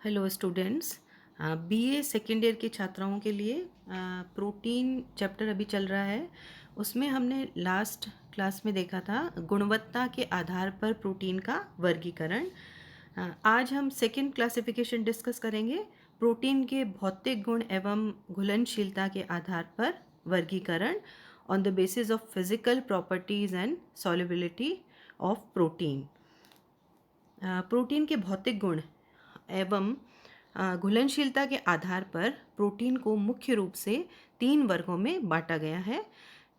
Hello students. BA second year के छात्राओं के लिए प्रोटीन चैप्टर अभी चल रहा है। उसमें हमने लास्ट क्लास में देखा था गुणवत्ता के आधार पर प्रोटीन का वर्गीकरण। आज हम सेकेंड क्लासिफिकेशन डिस्कस करेंगे, प्रोटीन के भौतिक गुण एवं घुलनशीलता के आधार पर वर्गीकरण on the basis of physical properties and solubility of protein. Protein के भौतिक गुण एवं घुलनशीलता के आधार पर प्रोटीन को मुख्य रूप से 3 वर्गों में बांटा गया है।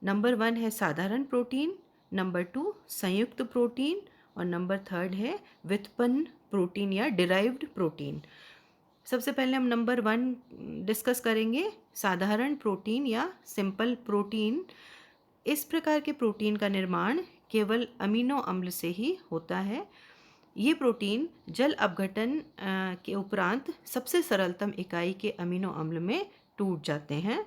नंबर 1 है साधारण प्रोटीन, नंबर 2 संयुक्त प्रोटीन और नंबर 3 है व्युत्पन्न प्रोटीन या डिराइव्ड प्रोटीन। सबसे पहले हम नंबर 1 डिस्कस करेंगे, साधारण प्रोटीन या सिंपल प्रोटीन। इस प्रकार के प्रोटीन का निर्माण केवल अमीनो अम्ल से ही होता है। ये प्रोटीन जल अपघटन के उपरांत सबसे सरलतम इकाई के अमीनो अम्ल में टूट जाते हैं।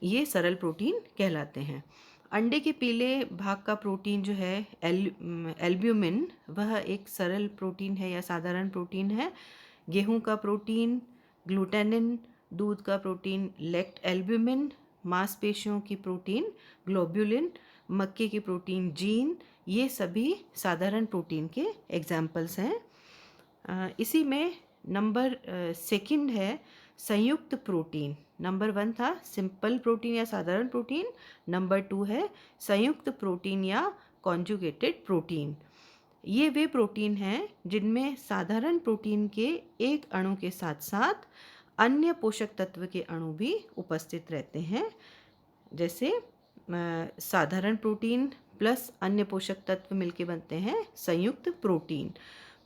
ये सरल प्रोटीन कहलाते हैं। अंडे के पीले भाग का प्रोटीन जो है एल्ब्यूमिन, वह एक सरल प्रोटीन है या साधारण प्रोटीन है। गेहूं का प्रोटीन ग्लूटेनिन, दूध का प्रोटीन लेक्ट एल्ब्यूमिन, मांसपेशियों की प्रोटीन ग्लोब्युलिन, मक्के की प्रोटीन जीन, ये सभी साधारण प्रोटीन के एग्जाम्पल्स हैं। इसी में नंबर सेकंड है संयुक्त प्रोटीन। नंबर 1 था सिंपल प्रोटीन या साधारण प्रोटीन, नंबर 2 है संयुक्त प्रोटीन या कॉन्जुगेटेड प्रोटीन। ये वे प्रोटीन हैं जिनमें साधारण प्रोटीन के एक अणु के साथ साथ अन्य पोषक तत्व के अणु भी उपस्थित रहते हैं। जैसे साधारण प्रोटीन प्लस अन्य पोषक तत्व मिलके बनते हैं संयुक्त प्रोटीन।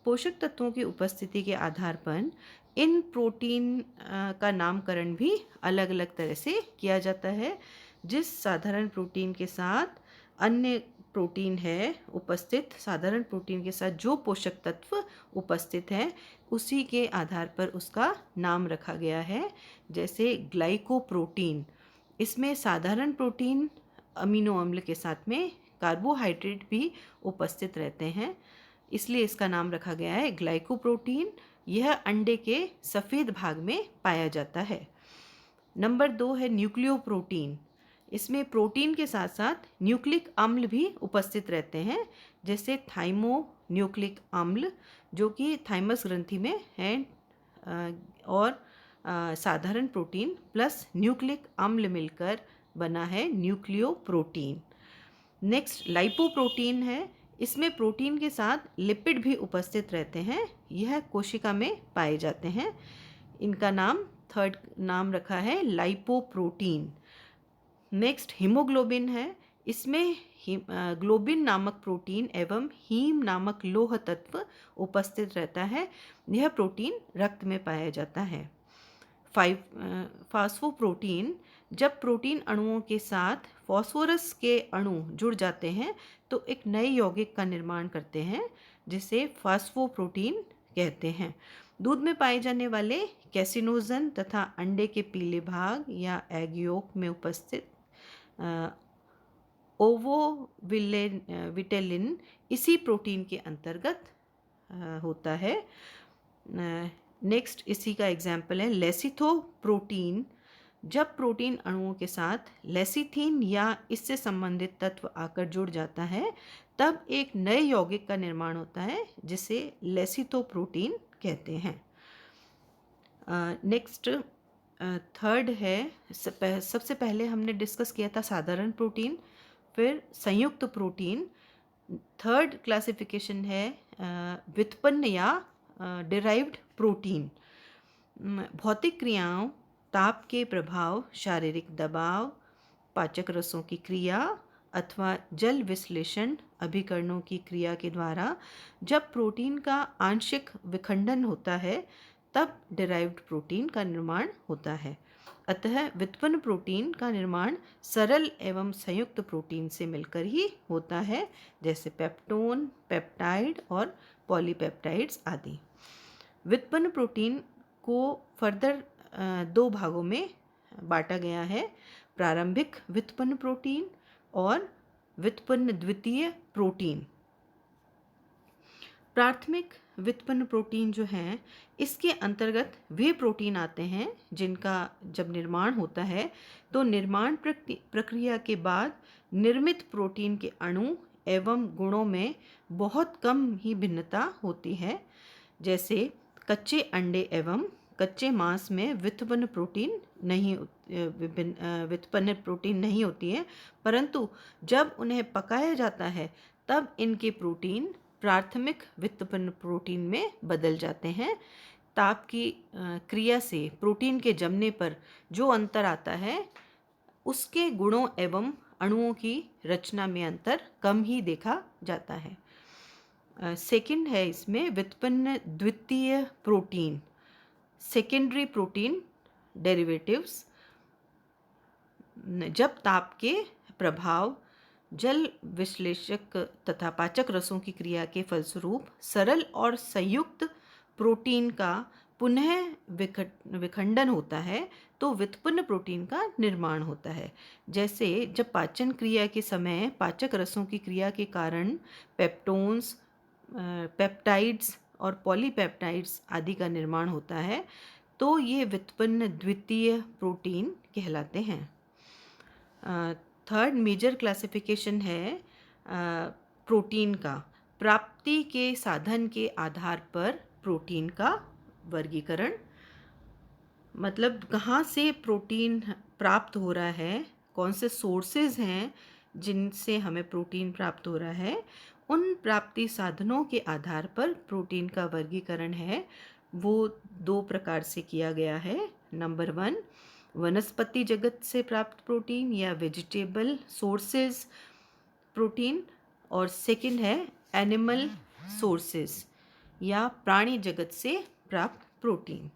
पोषक तत्वों की उपस्थिति के आधार पर इन प्रोटीन का नामकरण भी अलग अलग तरह से किया जाता है। जिस साधारण प्रोटीन के साथ अन्य प्रोटीन है उपस्थित, साधारण प्रोटीन के साथ जो पोषक तत्व उपस्थित हैं उसी के आधार पर उसका नाम रखा गया है। जैसे ग्लाइकोप्रोटीन, इसमें साधारण प्रोटीन अमीनो अम्ल के साथ में कार्बोहाइड्रेट भी उपस्थित रहते हैं, इसलिए इसका नाम रखा गया है ग्लाइकोप्रोटीन। यह अंडे के सफ़ेद भाग में पाया जाता है। नंबर 2 है न्यूक्लियोप्रोटीन। इसमें प्रोटीन के साथ साथ न्यूक्लिक अम्ल भी उपस्थित रहते हैं, जैसे थाइमो न्यूक्लिक अम्ल जो कि थाइमस ग्रंथि में है, और साधारण प्रोटीन प्लस न्यूक्लिक अम्ल मिलकर बना है न्यूक्लियोप्रोटीन। नेक्स्ट लाइपोप्रोटीन है। इसमें प्रोटीन के साथ लिपिड भी उपस्थित रहते हैं, यह कोशिका में पाए जाते हैं। इनका नाम थर्ड नाम रखा है लाइपोप्रोटीन। नेक्स्ट हीमोग्लोबिन है। इसमें ग्लोबिन नामक प्रोटीन एवं हीम नामक लोह तत्व उपस्थित रहता है, यह प्रोटीन रक्त में पाया जाता है। फास्फोप्रोटीन, जब प्रोटीन अणुओं के साथ फास्फोरस के अणु जुड़ जाते हैं तो एक नए यौगिक का निर्माण करते हैं, जिसे फास्फोप्रोटीन कहते हैं। दूध में पाए जाने वाले कैसिनोजन तथा अंडे के पीले भाग या एग योक में उपस्थित ओवोविटेलिन इसी प्रोटीन के अंतर्गत होता है। नेक्स्ट इसी का एग्जाम्पल है लेसिथोप्रोटीन। जब प्रोटीन अणुओं के साथ लेसिथीन या इससे संबंधित तत्व आकर जुड़ जाता है तब एक नए यौगिक का निर्माण होता है, जिसे लेसिथोप्रोटीन कहते हैं। नेक्स्ट थर्ड है, सबसे पहले हमने डिस्कस किया था साधारण प्रोटीन, फिर संयुक्त प्रोटीन। थर्ड क्लासिफिकेशन है व्युत्पन्न या डिराइव्ड प्रोटीन। भौतिक क्रियाओं, ताप के प्रभाव, शारीरिक दबाव, पाचक रसों की क्रिया अथवा जल विश्लेषण अभिकरणों की क्रिया के द्वारा जब प्रोटीन का आंशिक विखंडन होता है तब डिराइव्ड प्रोटीन का निर्माण होता है। अतः व्युत्पन्न प्रोटीन का निर्माण सरल एवं संयुक्त प्रोटीन से मिलकर ही होता है, जैसे पेप्टोन, पेप्टाइड और पॉलीपेप्टाइड्स आदि। व्युत्पन्न प्रोटीन को फर्दर 2 भागों में बांटा गया है, प्रारंभिक व्युत्पन्न प्रोटीन और व्युत्पन्न द्वितीय प्रोटीन। प्राथमिक व्युत्पन्न प्रोटीन जो हैं, इसके अंतर्गत वे प्रोटीन आते हैं जिनका जब निर्माण होता है तो निर्माण प्रक्रिया के बाद निर्मित प्रोटीन के अणु एवं गुणों में बहुत कम ही भिन्नता होती है। जैसे कच्चे अंडे एवं कच्चे मांस में व्युत्पन्न प्रोटीन नहीं व्युत्पन्न प्रोटीन नहीं होती है, परंतु जब उन्हें पकाया जाता है तब इनके प्रोटीन प्राथमिक व्युत्पन्न प्रोटीन में बदल जाते हैं। ताप की क्रिया से प्रोटीन के जमने पर जो अंतर आता है उसके गुणों एवं अणुओं की रचना में अंतर कम ही देखा जाता है। सेकंड है इसमें व्युत्पन्न द्वितीय प्रोटीन, सेकेंडरी प्रोटीन डेरिवेटिव्स। जब ताप के प्रभाव, जल विश्लेषक तथा पाचक रसों की क्रिया के फलस्वरूप सरल और संयुक्त प्रोटीन का पुनः विखंडन होता है तो व्युत्पन्न प्रोटीन का निर्माण होता है। जैसे जब पाचन क्रिया के समय पाचक रसों की क्रिया के कारण पेप्टोन्स, पेप्टाइड्स और पॉलीपेप्टाइड्स आदि का निर्माण होता है तो ये व्युत्पन्न द्वितीय प्रोटीन कहलाते हैं। थर्ड मेजर क्लासिफिकेशन है प्रोटीन का, प्राप्ति के साधन के आधार पर प्रोटीन का वर्गीकरण। मतलब कहाँ से प्रोटीन प्राप्त हो रहा है, कौन से सोर्सेज हैं जिनसे हमें प्रोटीन प्राप्त हो रहा है, उन प्राप्ति साधनों के आधार पर प्रोटीन का वर्गीकरण है वो दो प्रकार से किया गया है। नंबर 1, वनस्पति जगत से प्राप्त प्रोटीन या वेजिटेबल सोर्सेज प्रोटीन, और सेकंड है एनिमल सोर्सेज या प्राणी जगत से प्राप्त प्रोटीन।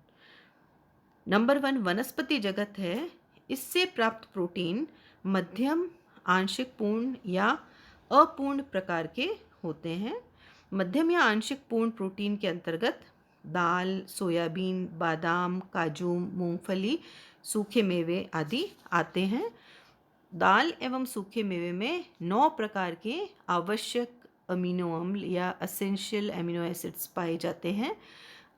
नंबर 1 वनस्पति जगत है, इससे प्राप्त प्रोटीन मध्यम, आंशिक पूर्ण या अपूर्ण प्रकार के होते हैं। मध्यम या आंशिक पूर्ण प्रोटीन के अंतर्गत दाल, सोयाबीन, बादाम, काजू, मूंगफली, सूखे मेवे आदि आते हैं। दाल एवं सूखे मेवे में 9 प्रकार के आवश्यक अमीनो अम्ल या एसेंशियल अमीनो एसिड्स पाए जाते हैं।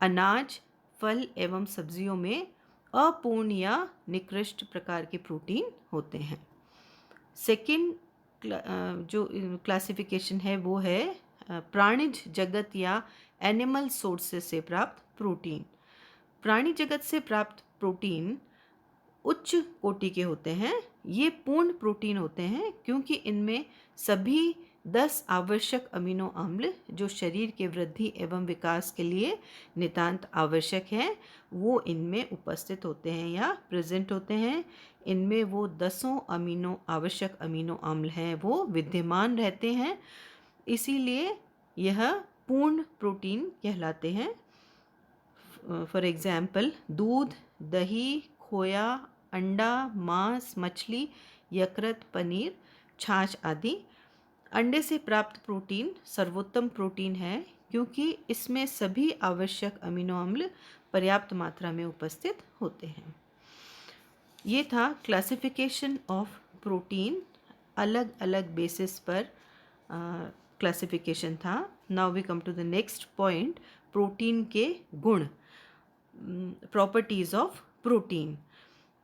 अनाज, फल एवं सब्जियों में अपूर्ण या निकृष्ट प्रकार के प्रोटीन होते हैं। सेकंड जो क्लासिफिकेशन है वो है प्राणिज जगत या एनिमल सोर्सेस से प्राप्त प्रोटीन। प्राणी जगत से प्राप्त प्रोटीन उच्च कोटि के होते हैं। ये पूर्ण प्रोटीन होते हैं क्योंकि इनमें सभी 10 आवश्यक अमीनो अम्ल जो शरीर के वृद्धि एवं विकास के लिए नितांत आवश्यक हैं वो इनमें उपस्थित होते हैं या प्रेजेंट होते हैं। इनमें वो 10 आवश्यक अमीनो अम्ल हैं वो विद्यमान रहते हैं, इसीलिए यह पूर्ण प्रोटीन कहलाते हैं। फॉर एग्जाम्पल दूध, दही, खोया, अंडा, मांस, मछली, यकृत, पनीर, छाछ आदि। अंडे से प्राप्त प्रोटीन सर्वोत्तम प्रोटीन है क्योंकि इसमें सभी आवश्यक अमीनो अम्ल पर्याप्त मात्रा में उपस्थित होते हैं। ये था क्लासिफिकेशन ऑफ प्रोटीन, अलग अलग बेसिस पर क्लासिफिकेशन था। Now we come to the next point, protein के गुण, प्रॉपर्टीज ऑफ प्रोटीन।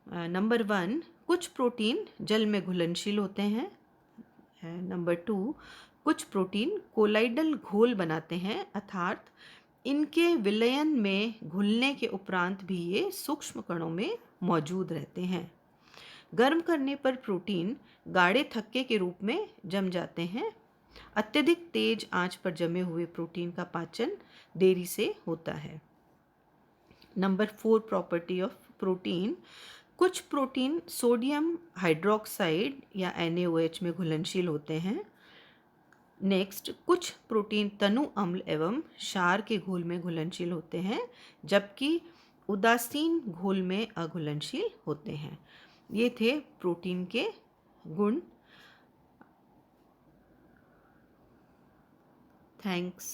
नंबर 1, कुछ प्रोटीन जल में घुलनशील होते हैं। नंबर 2, कुछ प्रोटीन कोलाइडल घोल बनाते हैं, अर्थात इनके विलयन में घुलने के उपरांत भी ये सूक्ष्म कणों में मौजूद रहते हैं। गर्म करने पर प्रोटीन गाढ़े थक्के के रूप में जम जाते हैं। अत्यधिक तेज आंच पर जमे हुए प्रोटीन का पाचन देरी से होता है। नंबर 4 प्रॉपर्टी ऑफ प्रोटीन, कुछ प्रोटीन सोडियम हाइड्रोक्साइड या NaOH में घुलनशील होते हैं। नेक्स्ट, कुछ प्रोटीन तनु अम्ल एवं क्षार के घोल में घुलनशील होते हैं जबकि उदासीन घोल में अघुलनशील होते हैं। ये थे प्रोटीन के गुण। थैंक्स।